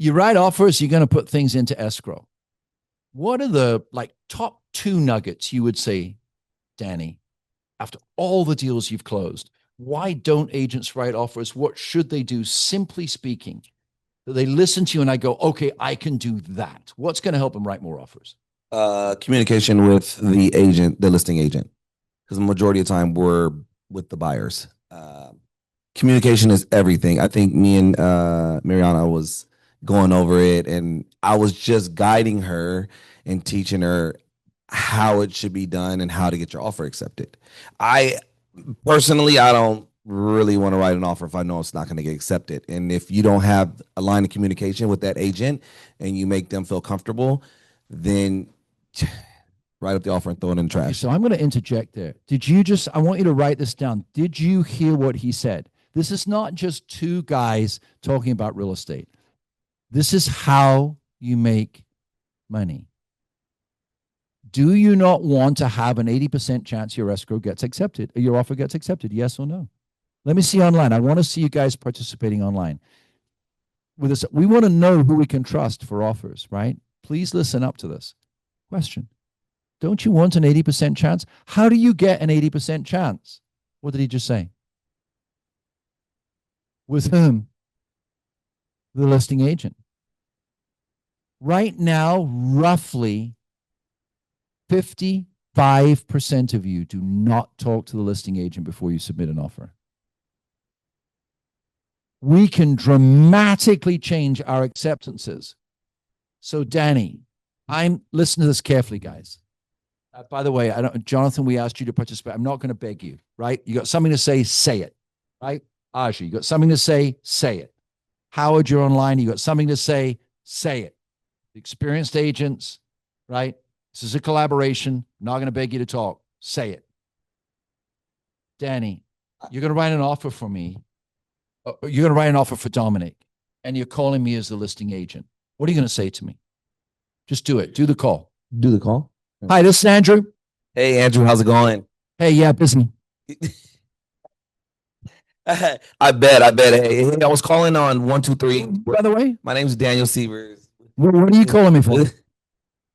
you write offers, you're going to put things into escrow. What are the top 2 nuggets you would say, Danny, after all the deals you've closed? Why don't agents write offers? What should they do, simply speaking? That they listen to you and I go, okay, I can do that. What's going to help them write more offers? Communication with the agent, the listing agent, because the majority of the time we're with the buyers. Communication is everything. I think me and Mariana was going over it, and I was just guiding her and teaching her how it should be done and how to get your offer accepted. I don't really want to write an offer if I know it's not going to get accepted. And if you don't have a line of communication with that agent and you make them feel comfortable, then write up the offer and throw it in the trash. So I'm going to interject there. I want you to write this down. Did you hear what he said? This is not just 2 guys talking about real estate. This is how you make money. Do you not want to have an 80% chance your escrow gets accepted, or your offer gets accepted? Yes or no? Let me see online. I want to see you guys participating online. With this, we want to know who we can trust for offers, right? Please listen up to this question. Don't you want an 80% chance? How do you get an 80% chance? What did he just say? With whom? The listing agent. Right now, roughly 55% of you do not talk to the listing agent before you submit an offer. We can dramatically change our acceptances. So, Danny, listen to this carefully, guys. By the way, Jonathan, we asked you to participate. I'm not going to beg you, right? You got something to say it, right? Aja, you got something to say it. Howard, you're online. You got something to say it. Experienced agents, right? This is a collaboration. I'm not going to beg you to talk. Say it. Danny, you're going to write an offer for me. You're going to write an offer for Dominic, and you're calling me as the listing agent. What are you going to say to me? Just do it. Do the call. Do the call. Hi, this is Andrew. Hey, Andrew, how's it going? Hey, yeah, busy. I bet. Hey, I was calling on 123. By the way, my name's Daniel Sievers. What are you calling me for?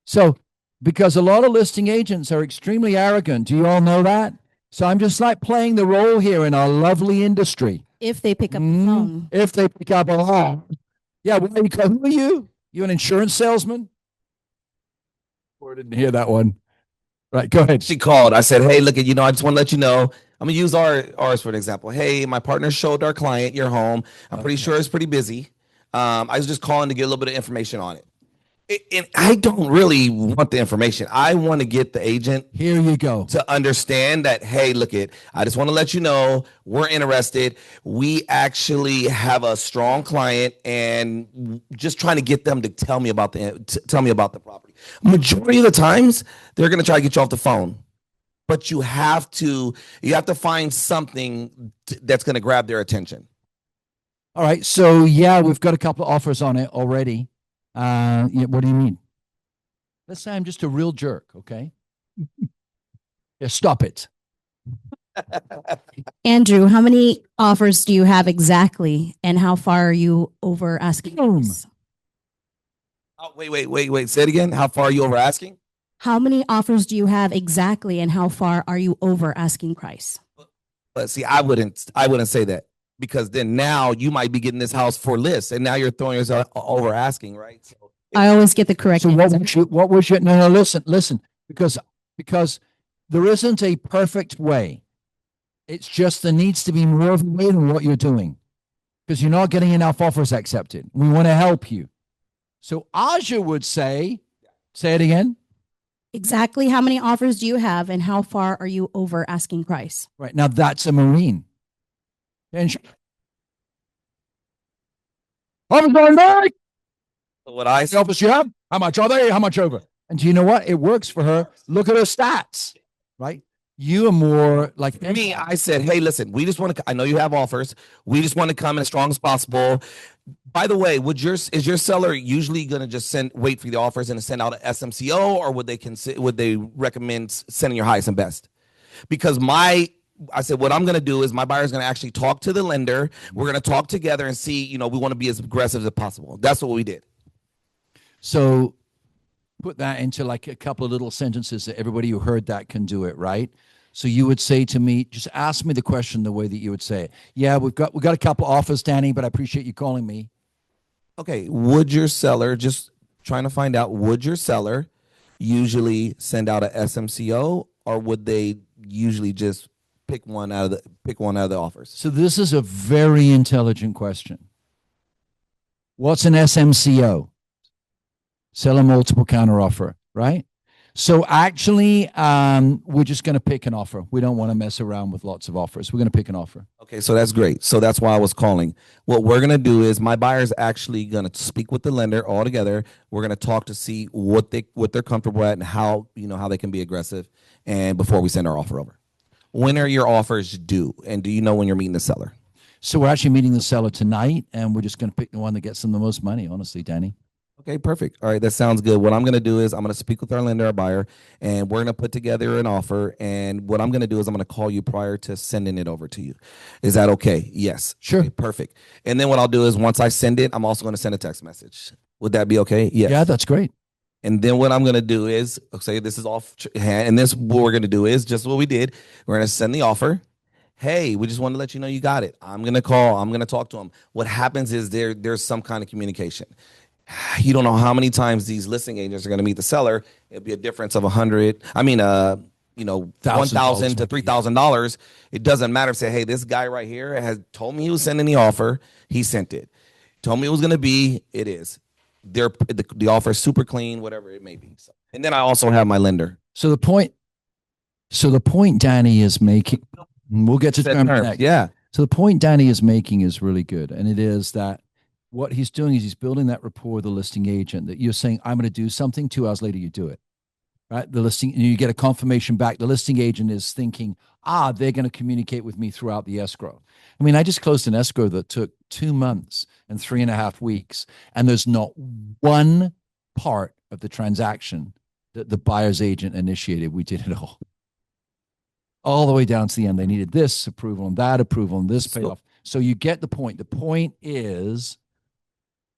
So, because a lot of listing agents are extremely arrogant. Do you all know that? So I'm just playing the role here in our lovely industry. If they pick up the phone. If they pick up a phone. Yeah, who are you? You an insurance salesman? Or didn't hear that one. Right, go ahead. She called. I said, hey, look, I just want to let you know. I'm going to use ours for an example. Hey, my partner showed our client your home. I'm pretty sure it's pretty busy. I was just calling to get a little bit of information on it. And I don't really want the information. I want to get the agent here you go to understand that, hey, I just want to let you know we're interested. We actually have a strong client, and just trying to get them to tell me about the property. Majority of the times, they're going to try to get you off the phone. But you have to find something that's going to grab their attention. All right. So, yeah, we've got a couple of offers on it already. What do you mean? Let's say I'm just a real jerk, okay? Yeah, stop it. Andrew, how many offers do you have exactly, and how far are you over asking? Oh, wait. Say it again. How far are you over asking? How many offers do you have exactly, and how far are you over asking price? But see, I wouldn't say that, because then now you might be getting this house for list, and now you're throwing yourself over asking, right? So, I always get the correct answer. What was your no, listen, because there isn't a perfect way. It's just there needs to be more of a way than what you're doing, because you're not getting enough offers accepted. We want to help you. So Aja would say it again. Exactly how many offers do you have, and how far are you over asking price? Right, now that's a Marine. And offers going back. What I say, offers you have? How much are they? How much over? And do you know what? It works for her. Look at her stats, right? You are more like me. I said, hey, listen, we just want to, I know you have offers. We just want to come in as strong as possible. By the way, is your seller usually going to just wait for the offers and send out an SMCO, or would they recommend sending your highest and best? Because my I said, what I'm going to do is my buyer's going to actually talk to the lender. We're going to talk together and see, you know, we want to be as aggressive as possible. That's what we did. So put that into like a couple of little sentences that everybody who heard that can do it, right? So you would say to me, just ask me the question the way that you would say it. Yeah, we've got a couple offers, Danny, but I appreciate you calling me. Okay, would your seller, just trying to find out, would your seller usually send out a SMCO, or would they usually just pick one out of the offers? So this is a very intelligent question. What's an SMCO? Seller multiple counteroffer, right? So actually, we're just going to pick an offer. We don't want to mess around with lots of offers. We're going to pick an offer. Okay, so that's great. So that's why I was calling. What we're going to do is my buyer's actually going to speak with the lender all together. We're going to talk to see what they're comfortable at and how they can be aggressive, and before we send our offer over. When are your offers due? And do you know when you're meeting the seller? So we're actually meeting the seller tonight, and we're just going to pick the one that gets them the most money, honestly, Danny. Okay, perfect. All right, that sounds good. What I'm going to do is I'm going to speak with our lender, our buyer, and we're going to put together an offer. And what I'm going to do is I'm going to call you prior to sending it over to you. Is that okay? Yes. Sure. Okay, perfect. And then what I'll do is once I send it, I'm also going to send a text message. Would that be okay? Yes. Yeah, that's great. And then what I'm going to do is, okay, this is off hand. And this, what we're going to do is just what we did. We're going to send the offer. Hey, we just want to let you know you got it. I'm going to call. I'm going to talk to them. What happens is there's some kind of communication. You don't know how many times these listing agents are going to meet the seller. It'll be a difference of $100. I mean, $1,000 to $3,000. It doesn't matter. Say, hey, this guy right here has told me he was sending the offer. He sent it. Told me it was going to be. It is. The offer is super clean, whatever it may be. So, and then I also have my lender. So the point Danny is making, we'll get to terms next. Yeah. So the point Danny is making is really good, and it is that what he's doing is he's building that rapport with the listing agent, that you're saying, I'm going to do something. 2 hours later, you do it, right? The listing, and you get a confirmation back. The listing agent is thinking, they're going to communicate with me throughout the escrow. I mean, I just closed an escrow that took 2 months and 3.5 weeks. And there's not one part of the transaction that the buyer's agent initiated. We did it all the way down to the end. They needed this approval and that approval and this payoff. So you get the point. The point is,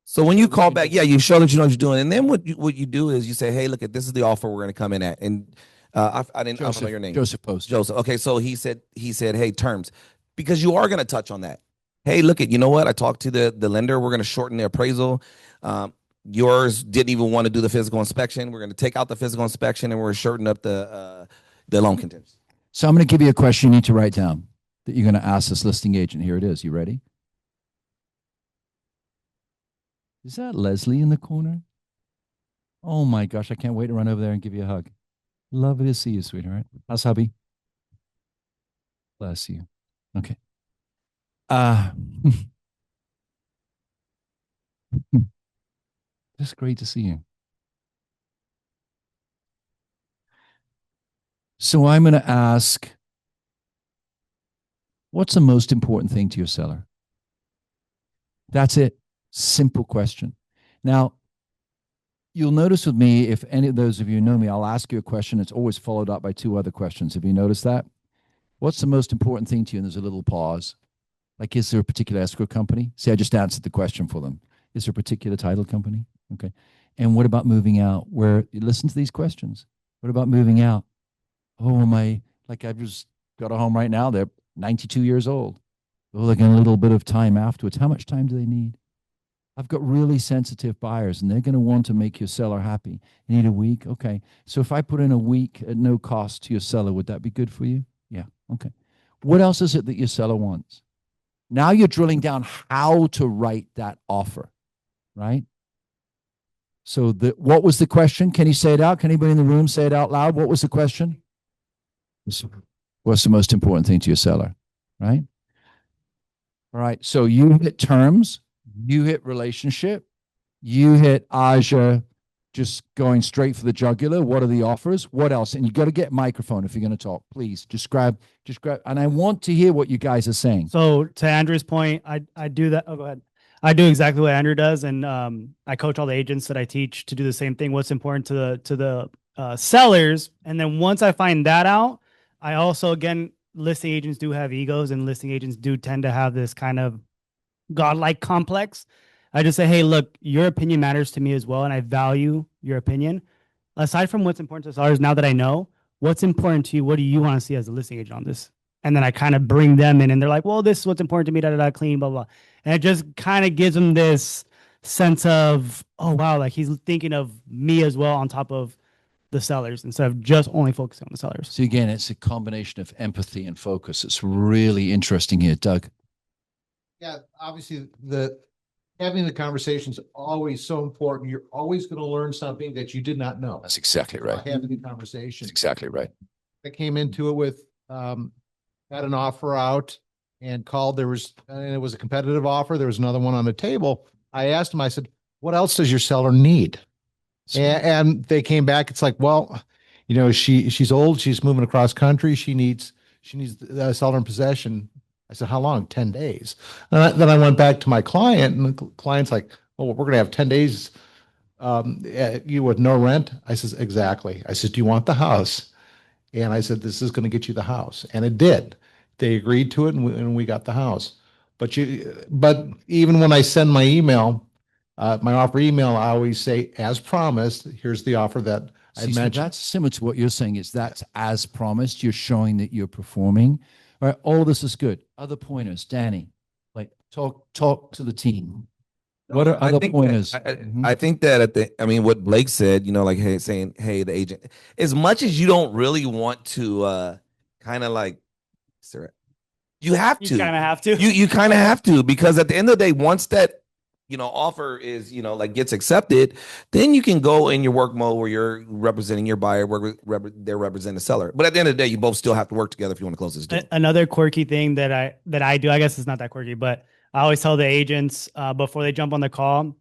so when you call back, you show that you know what you're doing, and then what you do is you say, "Hey, look, this is the offer we're going to come in at." And I don't know your name. Joseph Post. Joseph. Okay, so he said, "Hey, terms," because you are going to touch on that. Hey, look, you know what? I talked to the lender. We're going to shorten the appraisal. Yours didn't even want to do the physical inspection. We're going to take out the physical inspection, and we're shortening up the loan contingency. So I'm going to give you a question you need to write down that you're going to ask this listing agent. Here it is. You ready? Is that Leslie in the corner? Oh my gosh, I can't wait to run over there and give you a hug. Lovely to see you, sweetheart. How's hubby? Bless you. Okay. Just great to see you. So I'm going to ask, what's the most important thing to your seller? That's it. Simple question. Now, you'll notice with me, if any of those of you know me, I'll ask you a question. It's always followed up by 2 other questions. Have you noticed that? What's the most important thing to you? And there's a little pause. Like, is there a particular escrow company? See, I just answered the question for them. Is there a particular title company? Okay. And what about moving out? Where you listen to these questions. What about moving out? Oh, I've just got a home right now. They're 92 years old. Oh, they're getting a little bit of time afterwards. How much time do they need? I've got really sensitive buyers, and they're going to want to make your seller happy. You need a week? Okay. So if I put in a week at no cost to your seller, would that be good for you? Yeah. Okay. What else is it that your seller wants? Now you're drilling down how to write that offer, right? So what was the question? Can you say it out? Can anybody in the room say it out loud? What was the question? What's the most important thing to your seller, right? All right. So you hit terms. You hit relationship, you hit Aja, just going straight for the jugular. What are the offers? What else? And you got to get microphone if you're going to talk. Please just grab. And I want to hear what you guys are saying. So to Andrew's point, I do that. Oh, go ahead. I do exactly what Andrew does, and I coach all the agents that I teach to do the same thing. What's important to the sellers, and then once I find that out, I also again listing agents do have egos, and listing agents do tend to have this kind of godlike complex. I just say, hey, look, your opinion matters to me as well, and I value your opinion. Aside from what's important to sellers, now that I know what's important to you, what do you want to see as a listing agent on this? And then I kind of bring them in, and they're like, well, this is what's important to me, clean, blah, blah. And it just kind of gives them this sense of, oh, wow, like he's thinking of me as well on top of the sellers instead of just only focusing on the sellers. So again, it's a combination of empathy and focus. It's really interesting here, Doug. Yeah, obviously having the conversation is always so important. You're always going to learn something that you did not know. That's exactly right. Having the conversation. That's exactly right. I came into it with, had an offer out and called. It was a competitive offer. There was another one on the table. I asked him, I said, what else does your seller need? And they came back. It's like, well, she's old. She's moving across country. She needs the seller in possession. I said, how long? 10 days. And then I went back to my client, and the client's like, oh, we're going to have 10 days you with no rent. I says, exactly. I said, do you want the house? And I said, this is going to get you the house. And it did. They agreed to it, and we got the house. But even when I send my email, my offer email, I always say, as promised, here's the offer that I mentioned. So that's similar to what you're saying. Is that's as promised. You're showing that you're performing. All right, all this is good. Other pointers, Danny, like talk to the team. What are other pointers? I think that what Blake said, like, hey, saying, hey, the agent, as much as you don't really want to kind of like, you have to. You kind of have to. You kind of have to, because at the end of the day, once that offer is, gets accepted, then you can go in your work mode where you're representing your buyer, they're representing the seller. But at the end of the day, you both still have to work together if you want to close this deal. Another quirky thing that I do, I guess it's not that quirky, but I always tell the agents before they jump on the call,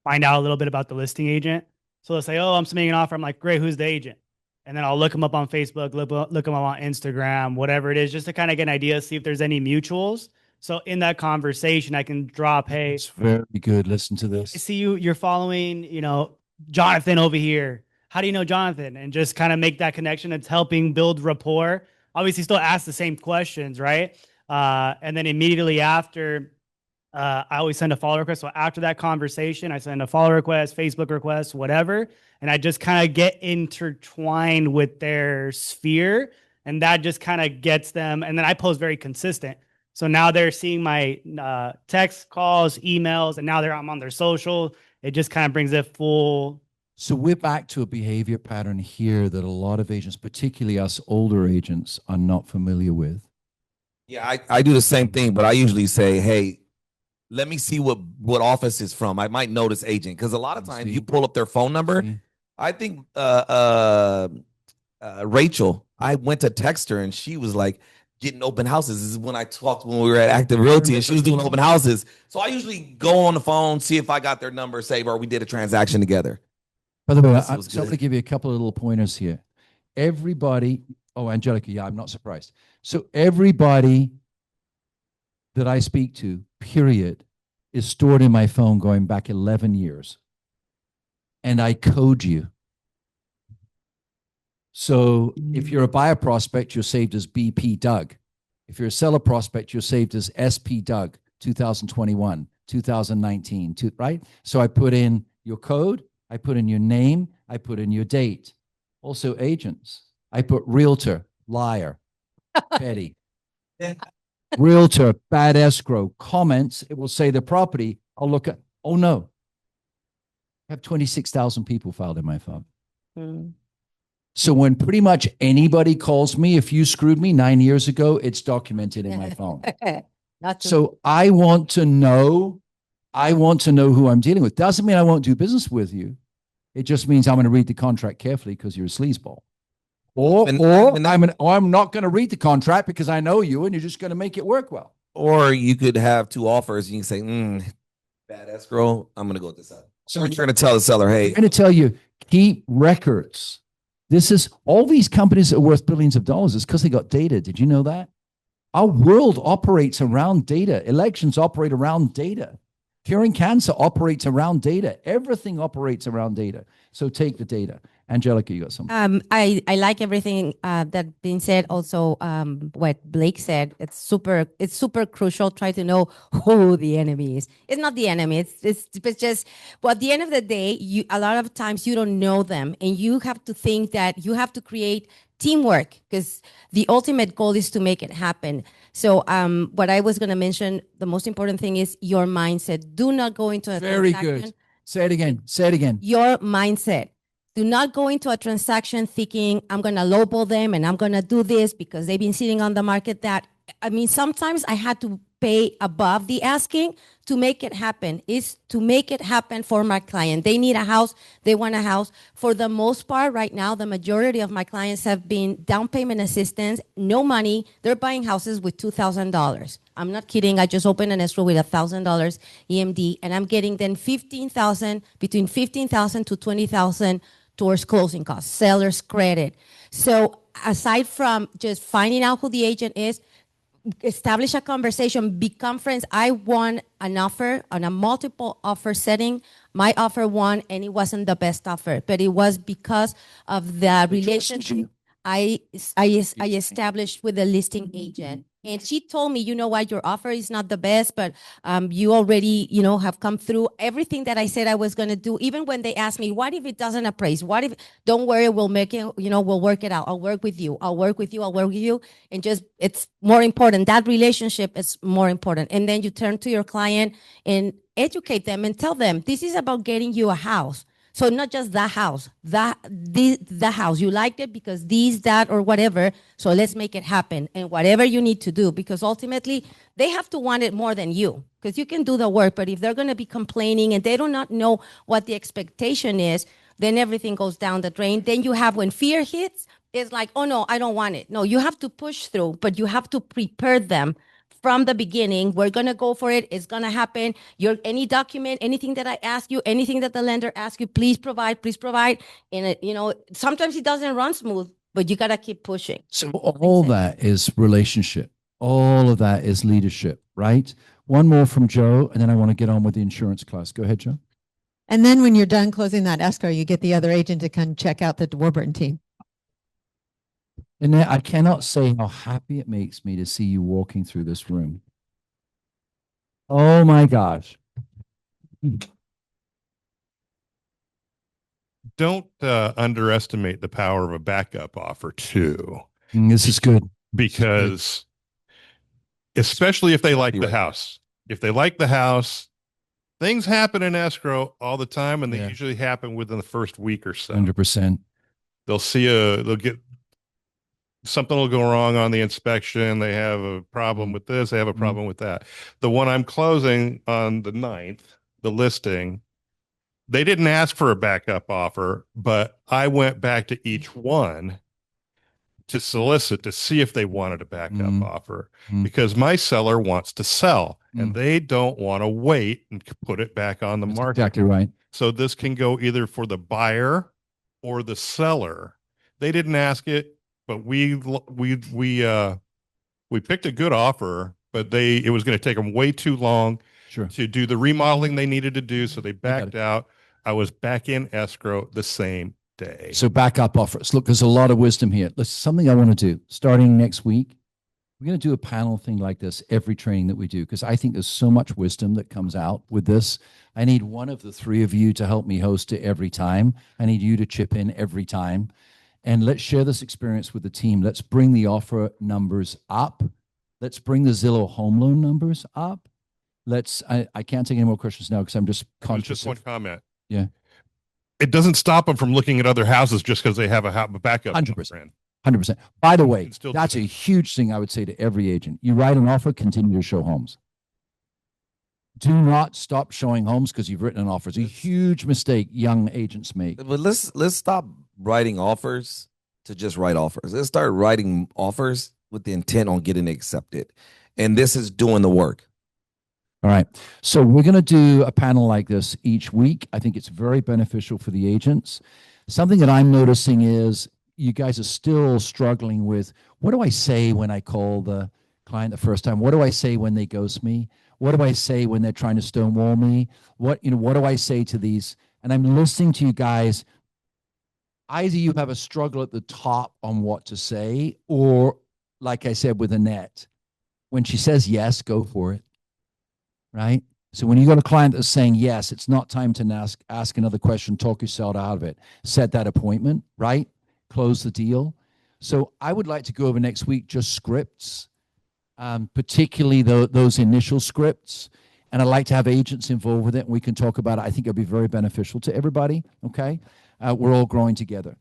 find out a little bit about the listing agent. So they'll say, oh, I'm submitting an offer. I'm like, great, who's the agent? And then I'll look them up on Facebook, look them up on Instagram, whatever it is, just to kind of get an idea, see if there's any mutuals. So in that conversation, I can drop, hey, it's very good. Listen to this. I see you're following, Jonathan over here. How do you know Jonathan? And just kind of make that connection. It's helping build rapport. Obviously, still ask the same questions, right? And then immediately after, I always send a follow request. So after that conversation, I send a follow request, Facebook request, whatever. And I just kind of get intertwined with their sphere. And that just kind of gets them. And then I post very consistent. So now they're seeing my text calls, emails, and now I'm on their social. It just kind of brings it full. So we're back to a behavior pattern here that a lot of agents, particularly us older agents, are not familiar with. Yeah, I do the same thing, but I usually say, hey, let me see what office is from. I might know this agent, because a lot of times you pull up their phone number. I think Rachel, I went to text her and she was like, getting open houses. This is when I talked when we were at Active Realty and she was doing open houses. So I usually go on the phone, see if I got their number, save, or we did a transaction together. By the way, I'm going to give you a couple of little pointers here. Everybody, Angelica, yeah, I'm not surprised. So everybody that I speak to, period, is stored in my phone going back 11 years. And I code you. So if you're a buyer prospect, you're saved as BP Doug. If you're a seller prospect, you're saved as SP Doug, 2021, 2019, right? So I put in your code, I put in your name, I put in your date. Also agents, I put realtor, liar, petty. Realtor, bad escrow, comments, it will say the property. I'll look at, oh no. I have 26,000 people filed in my phone. So when pretty much anybody calls me, if you screwed me 9 years ago, it's documented in my phone. So I want to know who I'm dealing with. Doesn't mean I won't do business with you. It just means I'm going to read the contract carefully because you're a sleazeball. Or I'm not going to read the contract because I know you and you're just going to make it work well. Or you could have two offers. You can say, bad escrow, I'm going to go with this side. So you're going to tell the seller, hey. I'm going to tell you, keep records. This is all these companies that are worth billions of dollars is because they got data. Did you know that? Our world operates around data. Elections operate around data. Curing cancer operates around data. Everything operates around data. So take the data. Angelica, you got something. I like everything that being said. Also, what Blake said. It's super crucial. Try to know who the enemy is. It's not the enemy. It's just. Well, at the end of the day, a lot of times you don't know them, and you have to think that you have to create teamwork, because the ultimate goal is to make it happen. So, what I was going to mention, the most important thing is your mindset. Do not go into a Very transaction. good. Say it again. Say it again. Your mindset. Do not go into a transaction thinking I'm going to lowball them and I'm going to do this because they've been sitting on the market. Sometimes I had to pay above the asking to make it happen. Is to make it happen for my client. They need a house. They want a house. For the most part, right now, the majority of my clients have been down payment assistance, no money. They're buying houses with $2,000. I'm not kidding. I just opened an escrow with $1,000 EMD, and I'm getting then between $15,000 to $20,000 towards closing costs, seller's credit. So aside from just finding out who the agent is, establish a conversation, become friends. I won an offer on a multiple offer setting. My offer won, and it wasn't the best offer, but it was because of the relationship I established with the listing agent. And she told me, you know what, your offer is not the best, but you already, have come through everything that I said I was going to do. Even when they asked me, what if it doesn't appraise? What if, don't worry, we'll make it, we'll work it out. I'll work with you. I'll work with you. And just, it's more important. That relationship is more important. And then you turn to your client and educate them and tell them, this is about getting you a house. So not just the house, the house. You liked it because that, or whatever. So let's make it happen. And whatever you need to do, because ultimately they have to want it more than you, because you can do the work. But if they're going to be complaining and they do not know what the expectation is, then everything goes down the drain. Then you have, when fear hits, it's like, oh no, I don't want it. No, you have to push through, but you have to prepare them from the beginning. We're going to go for it. It's going to happen. Any document, anything that I ask you, anything that the lender asks you, please provide. And sometimes it doesn't run smooth, but you got to keep pushing. So all that is relationship. All of that is leadership, right? One more from Joe, and then I want to get on with the insurance class. Go ahead, Joe. And then when you're done closing that escrow, you get the other agent to come check out the Warburton team. And I cannot say how happy it makes me to see you walking through this room. Oh my gosh. Don't underestimate the power of a backup offer too. This is good. Because especially if they like the house. If they like the house, things happen in escrow all the time, and they usually happen within the first week or so. 100%. They'll get something will go wrong on the inspection. They have a problem with this. They have a problem with that. The one I'm closing on the 9th, the listing, they didn't ask for a backup offer, but I went back to each one to solicit to see if they wanted a backup offer, because my seller wants to sell and they don't want to wait and put it back on the market. Exactly right. So this can go either for the buyer or the seller. They didn't ask it, but we picked a good offer, but it was going to take them way too long to do the remodeling they needed to do. So they backed out. I was back in escrow the same day. So backup offers. Look, there's a lot of wisdom here. There's something I want to do starting next week. We're going to do a panel thing like this every training that we do, because I think there's so much wisdom that comes out with this. I need one of the three of you to help me host it every time. I need you to chip in every time. And let's share this experience with the team. Let's bring the offer numbers up. Let's bring the Zillow home loan numbers up. I can't take any more questions now because I'm just conscious. Just one comment. Yeah. It doesn't stop them from looking at other houses just because they have a backup. 100%. 100%. By the way, that's a huge thing I would say to every agent. You write an offer, continue to show homes. Do not stop showing homes because you've written an offer. It's a huge mistake young agents make. But let's stop writing offers to just write offers. Let's start writing offers with the intent on getting accepted. And this is doing the work. All right. So we're going to do a panel like this each week. I think it's very beneficial for the agents. Something that I'm noticing is you guys are still struggling with, what do I say when I call the client the first time? What do I say when they ghost me? What do I say when they're trying to stonewall me? What do I say to these? And I'm listening to you guys. either you have a struggle at the top on what to say, or like I said with Annette, when she says yes, go for it. Right? So when you got a client that's saying yes, it's not time to ask another question, talk yourself out of it. Set that appointment, right? Close the deal. So I would like to go over next week just scripts, particularly those initial scripts. And I'd like to have agents involved with it, and we can talk about it. I think it'll be very beneficial to everybody, okay? We're all growing together.